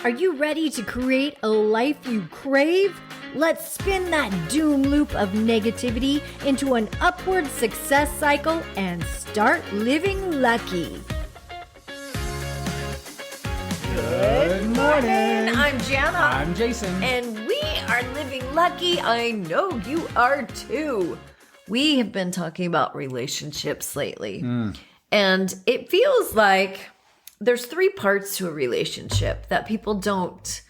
Are you ready to create a life you crave? Let's spin that doom loop of negativity into an upward success cycle and start living lucky. Good morning. I'm Jana. I'm Jason. And we are living lucky. I know you are too. We have been talking about relationships lately. And it feels like there's three parts to a relationship that people don't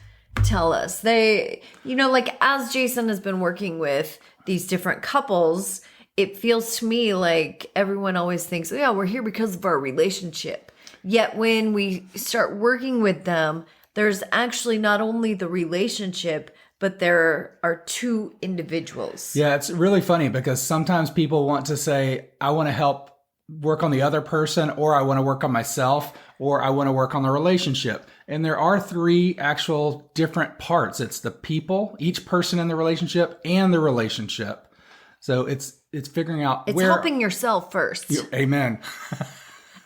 tell us. They, like as Jason has been working with these different couples, it feels to me like everyone always thinks, oh, yeah, we're here because of our relationship. Yet when we start working with them, there's actually not only the relationship, but there are two individuals. Yeah, it's really funny because sometimes people want to say, I want to help work on the other person, or I want to work on myself, or I want to work on the relationship. And there are three actual different parts. It's the people, each person in the relationship, and the relationship. So it's figuring out it's helping yourself first. Amen.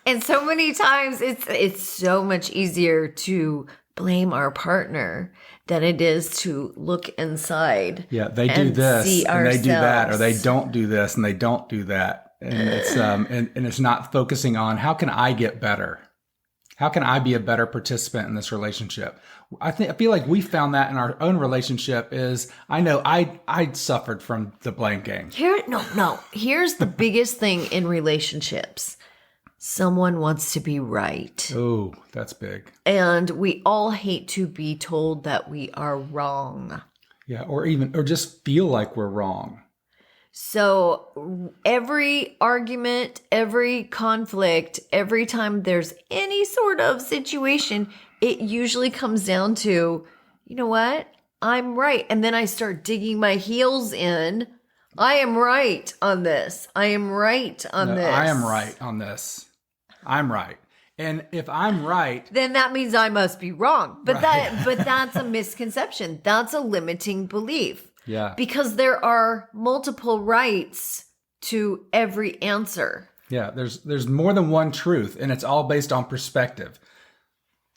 And so many times it's so much easier to blame our partner than it is to look inside. Yeah, they do this and they do that, or they don't do this and they don't do that. And it's and it's not focusing on how can I get better? How can I be a better participant in this relationship? I feel like we found that in our own relationship is I know I suffered from the blame game. Here's the biggest thing in relationships. Someone wants to be right. Oh, that's big. And we all hate to be told that we are wrong. Yeah, or just feel like we're wrong. So every argument, every conflict, every time there's any sort of situation, it usually comes down to, you know what? I'm right. And then I start digging my heels in. I am right on this. I am right on this. I am right on this. I'm right. And if I'm right, then that means I must be wrong. But that's a misconception. That's a limiting belief. Yeah. Because there are multiple rights to every answer. Yeah, there's more than one truth, and it's all based on perspective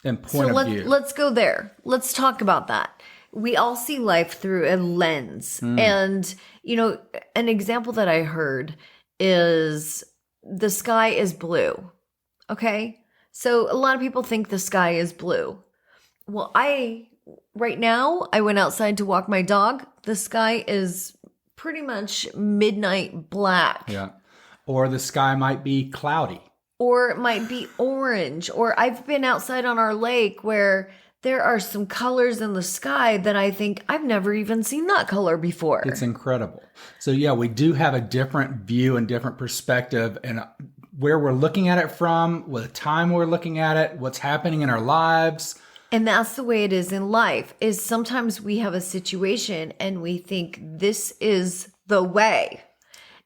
and point of view. Let's go there. Let's talk about that. We all see life through a lens. And, an example that I heard is the sky is blue. Okay? So a lot of people think the sky is blue. Well, right now, I went outside to walk my dog. The sky is pretty much midnight black. Yeah. Or the sky might be cloudy. Or it might be orange. Or I've been outside on our lake where there are some colors in the sky that I think I've never even seen that color before. It's incredible. So yeah, we do have a different view and different perspective, and where we're looking at it from, what time we're looking at it, what's happening in our lives. And that's the way it is in life, is sometimes we have a situation and we think this is the way.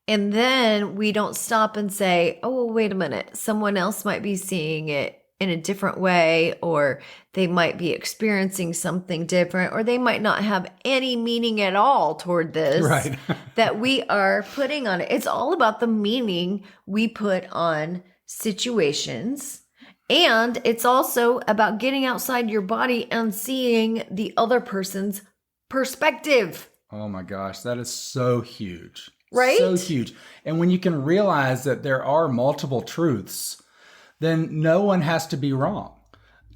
And then we don't stop and say, oh, well, wait a minute. Someone else might be seeing it in a different way, or they might be experiencing something different, or they might not have any meaning at all toward this right. that we are putting on it. It's all about the meaning we put on situations. And it's also about getting outside your body and seeing the other person's perspective. Oh my gosh, that is so huge. Right? So huge. And when you can realize that there are multiple truths, then no one has to be wrong.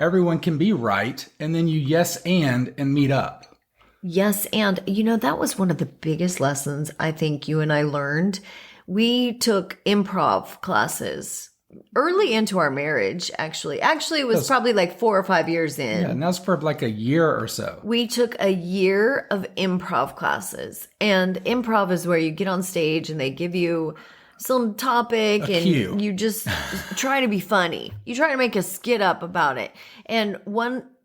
Everyone can be right. And then you yes and meet up. Yes. And, that was one of the biggest lessons I think you and I learned. We took improv classes early into our marriage, actually. Actually, it was probably like 4 or 5 years in. Yeah, and that was for like a year or so. We took a year of improv classes. And improv is where you get on stage and they give you some topic and you just try to be funny. You try to make a skit up about it. And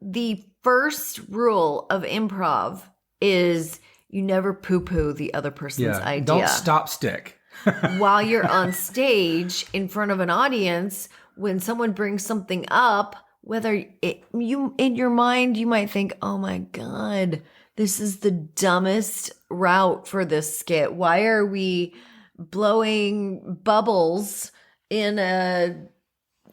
the first rule of improv is you never poo-poo the otother person's idea. Don't stop stick. While you're on stage in front of an audience, when someone brings something up, whether you in your mind, you might think, oh my God, this is the dumbest route for this skit. Why are we blowing bubbles in a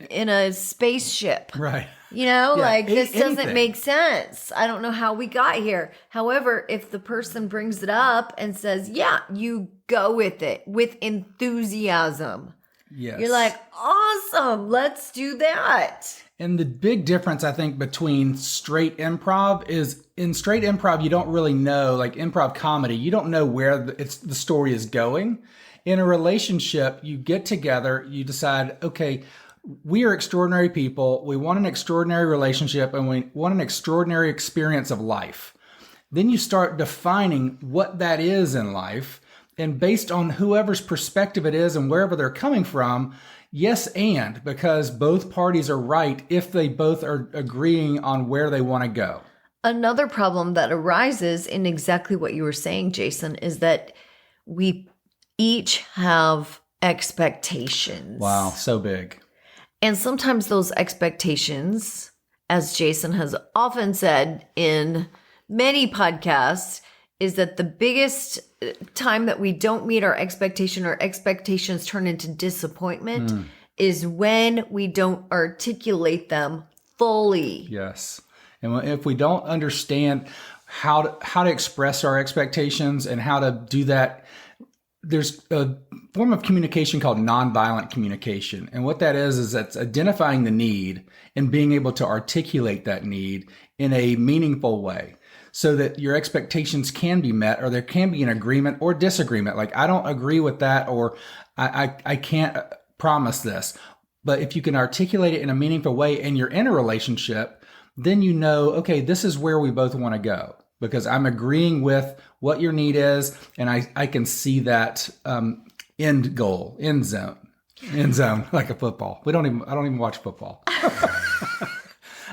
in a spaceship. Right. Like this doesn't anything. make sense. I don't know how we got here. However, if the person brings it up and says, yeah, you go with it with enthusiasm. Yes. You're like, awesome, let's do that. And the big difference, I think, between straight improv is in straight improv, you don't really know, like improv comedy, you don't know where the story is going. In a relationship, you get together, you decide, okay, we are extraordinary people. We want an extraordinary relationship and we want an extraordinary experience of life. Then you start defining what that is in life. And based on whoever's perspective it is and wherever they're coming from, yes, and because both parties are right if they both are agreeing on where they want to go. Another problem that arises in exactly what you were saying, Jason, is that we each have expectations. Wow, so big. And sometimes those expectations, as Jason has often said in many podcasts, is that the biggest time that we don't meet our expectation or expectations turn into disappointment is when we don't articulate them fully. Yes. And if we don't understand how to express our expectations and how to do that, there's a form of communication called nonviolent communication. And what that is that's identifying the need and being able to articulate that need in a meaningful way so that your expectations can be met or there can be an agreement or disagreement. Like, I don't agree with that, or I can't promise this. But if you can articulate it in a meaningful way and you're in a relationship, then you know, okay, this is where we both want to go. Because I'm agreeing with what your need is, and I can see that end goal, end zone, like a football. I don't even watch football.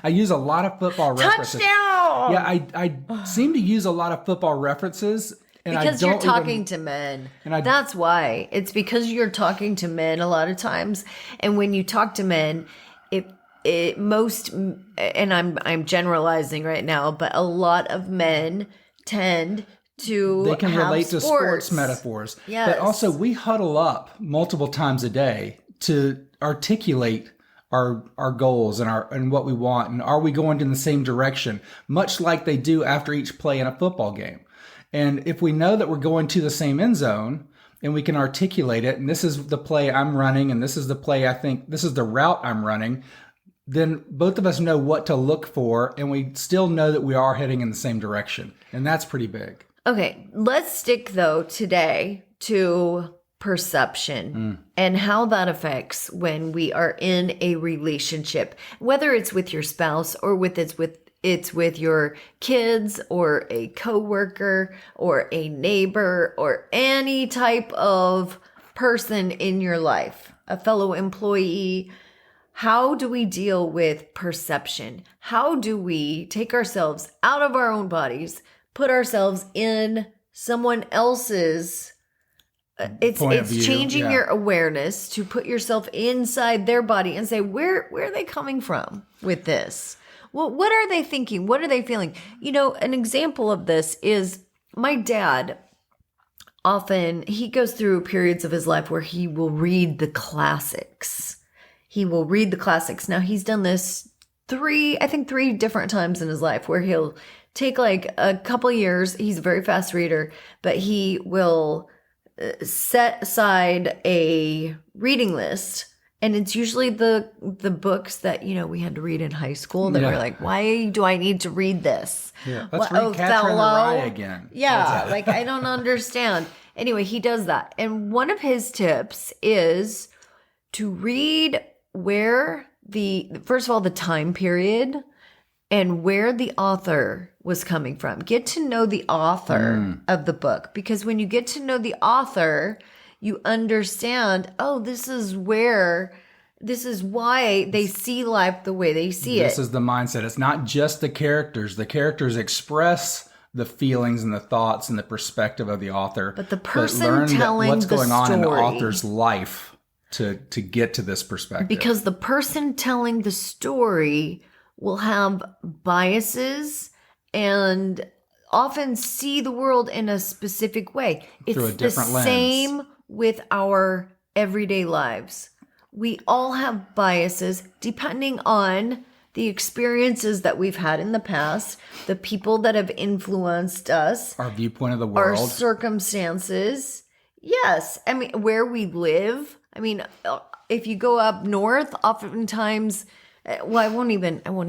I use a lot of football references. Touchdown! Yeah, I seem to use a lot of football references. And because I don't you're talking to men. That's why. It's because you're talking to men a lot of times. And when you talk to men, and I'm generalizing right now, but a lot of men tend to they can have relate to sports metaphors. Yes. But also we huddle up multiple times a day to articulate our goals and what we want, and are we going in the same direction, much like they do after each play in a football game. And if we know that we're going to the same end zone and we can articulate it, and this is the play I'm running and this is the play I think, this is the route I'm running, then both of us know what to look for, and we still know that we are heading in the same direction. And that's pretty big. Okay, let's stick, though, today to perception and how that affects when we are in a relationship, whether it's with your spouse or it's with your kids or a coworker or a neighbor or any type of person in your life, a fellow employee. How do we deal with perception? How do we take ourselves out of our own bodies, put ourselves in someone else's? It's changing your awareness to put yourself inside their body and say, where are they coming from with this? Well, what are they thinking? What are they feeling? An example of this is my dad. Often he goes through periods of his life where he will read the classics. Now, he's done this three different times in his life where he'll take like a couple years. He's a very fast reader, but he will set aside a reading list. And it's usually the books that, we had to read in high school that we're like, why do I need to read this? Yeah, let's read Catcher in the Rye again. Yeah, like I don't understand. Anyway, he does that. And one of his tips is to read where first of all, the time period and where the author was coming from. Get to know the author of the book, because when you get to know the author, you understand, this is why they see life the way they see it. This is the mindset. It's not just the characters. The characters express the feelings and the thoughts and the perspective of the author. But the person telling what's going on in the story, author's life to get to this perspective. Because the person telling the story will have biases and often see the world in a specific way. It's through a different lens. Same with our everyday lives. we all have biases depending on the experiences that we've had in the past, the people that have influenced us, Our viewpoint of the our world. circumstances. Yes. I mean, where we live. I mean, if you go up north, oftentimes, well, I won't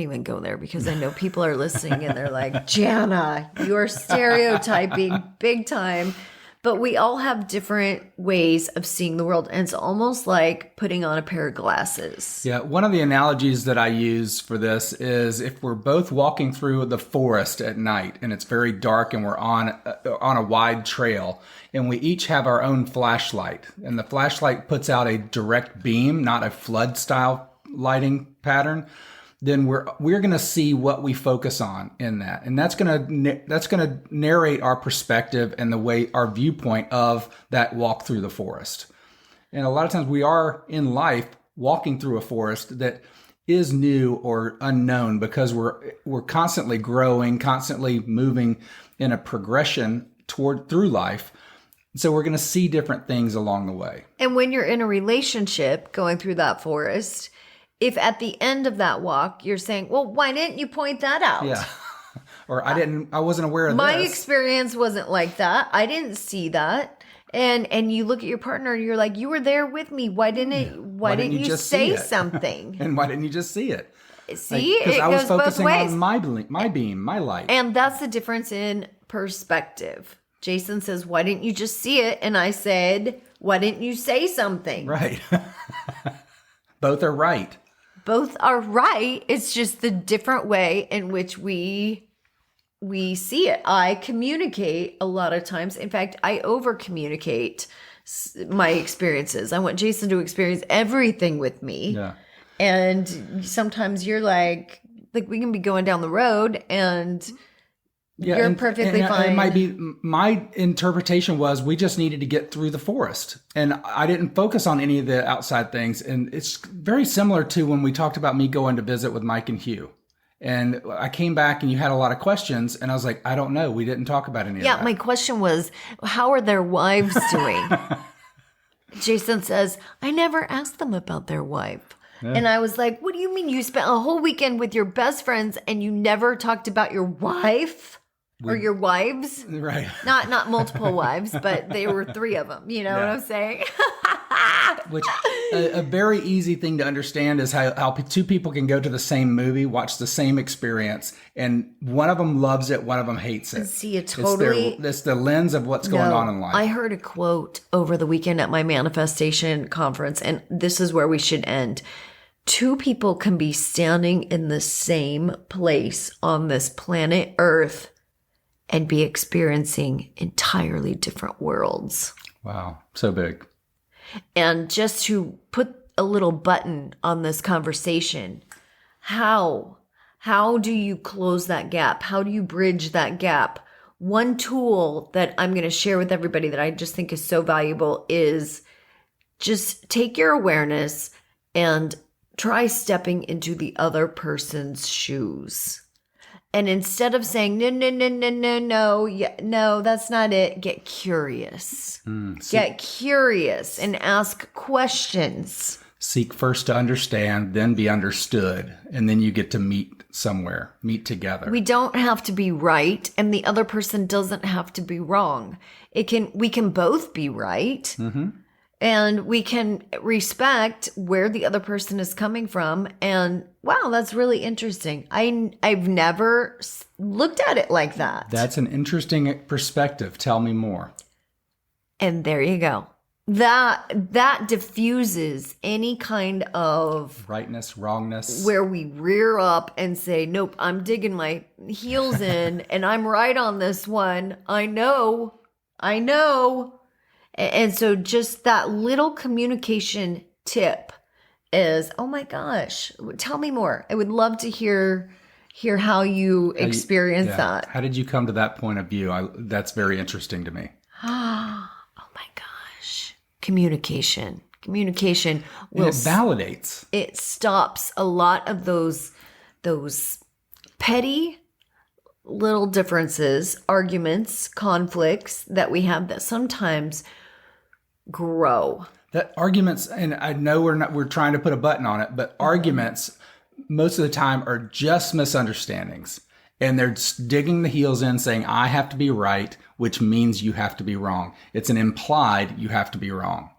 even go there because I know people are listening and they're like, Jana, you're stereotyping big time. But we all have different ways of seeing the world. And it's almost like putting on a pair of glasses. Yeah, one of the analogies that I use for this is if we're both walking through the forest at night and it's very dark and we're on a wide trail and we each have our own flashlight, and the flashlight puts out a direct beam, not a flood style lighting pattern, then we're going to see what we focus on in that, and that's going to narrate our perspective and the way our viewpoint of that walk through the forest. And a lot of times we are in life walking through a forest that is new or unknown because we're constantly growing, constantly moving in a progression through life. So we're going to see different things along the way. And when you're in a relationship going through that forest, if at the end of that walk, you're saying, well, why didn't you point that out? Yeah. Or I wasn't aware of My this. experience wasn't like that. I didn't see that. And you look at your partner and you're like, you were there with me. Why didn't you just say something? And why didn't you just see it? See, Because it I was goes both focusing ways. on my beam, my light. And that's the difference in perspective. Jason says, why didn't you just see it? And I said, why didn't you say something? Right. Both are right. Both are right. It's just the different way in which we see it. I communicate a lot of times. In fact, I over communicate my experiences. I want Jason to experience everything with me. Yeah. And sometimes you're like we can be going down the road and you're perfectly fine. It might be, my interpretation was we just needed to get through the forest. And I didn't focus on any of the outside things. And it's very similar to when we talked about me going to visit with Mike and Hugh. And I came back and you had a lot of questions. And I was like, I don't know. We didn't talk about any of that. Yeah, my question was, how are their wives doing? Jason says, I never asked them about their wife. Yeah. And I was like, what do you mean you spent a whole weekend with your best friends and you never talked about your wife? Or your wives, right? Not multiple wives, but there were 3 of them. You know what I'm saying? Which a very easy thing to understand is how 2 people can go to the same movie, watch the same experience, and one of them loves it, one of them hates it. See, it totally. It's the lens of what's going on in life. I heard a quote over the weekend at my manifestation conference, and this is where we should end. 2 people can be standing in the same place on this planet Earth and be experiencing entirely different worlds. Wow. So big. And just to put a little button on this conversation, how do you close that gap? How do you bridge that gap? One tool that I'm going to share with everybody that I just think is so valuable is just take your awareness and try stepping into the other person's shoes. And instead of saying, no, that's not it, get curious. Get curious and ask questions. Seek first to understand, then be understood. And then you get to meet together. We don't have to be right, and the other person doesn't have to be wrong. We can both be right. Mm-hmm. And we can respect where the other person is coming from. And wow, that's really interesting. I've never looked at it like that. That's an interesting perspective. Tell me more. And there you go. That diffuses any kind of rightness, wrongness, where we rear up and say, nope, I'm digging my heels in and I'm right on this one. I know. And so just that little communication tip is, oh my gosh, tell me more. I would love to hear how you experience that. How did you come to that point of view? That's very interesting to me. Oh my gosh. Communication will, it validates. It stops a lot of those petty little differences, arguments, conflicts that we have that sometimes grow. That arguments, and I know we're trying to put a button on it, but arguments most of the time are just misunderstandings. And they're just digging the heels in saying, I have to be right, which means you have to be wrong. It's an implied you have to be wrong.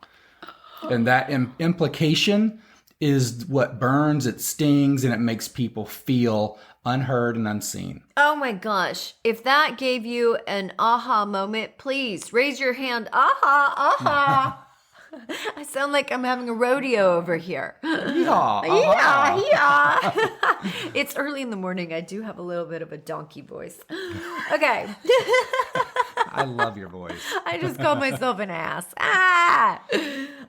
And that implication is what burns, it stings, and it makes people feel unheard and unseen. Oh my gosh. If that gave you an aha moment, please raise your hand. Aha, aha. I sound like I'm having a rodeo over here. Yeehaw, Yeah. It's early in the morning. I do have a little bit of a donkey voice. Okay. I love your voice. I just called myself an ass.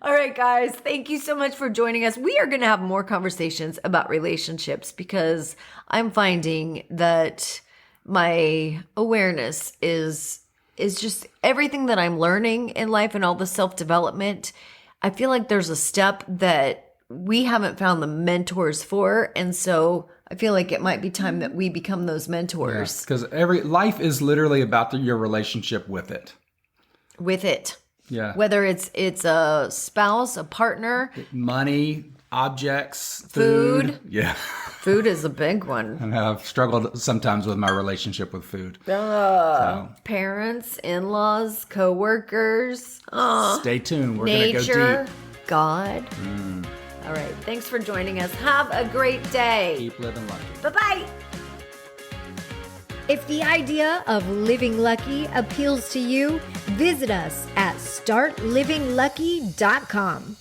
All right, guys. Thank you so much for joining us. We are going to have more conversations about relationships because I'm finding that my awareness is just everything that I'm learning in life and all the self-development. I feel like there's a step that we haven't found the mentors for. And so I feel like it might be time that we become those mentors. Because life is literally about your relationship with it. With it. Yeah. Whether it's a spouse, a partner, money, objects, food. Yeah. Food is a big one. And I've struggled sometimes with my relationship with food. So, parents, in-laws, co-workers. Stay tuned. We're going to go Nature, deep. God. All right. Thanks for joining us. Have a great day. Keep living lucky. Bye-bye. If the idea of living lucky appeals to you, visit us at startlivinglucky.com.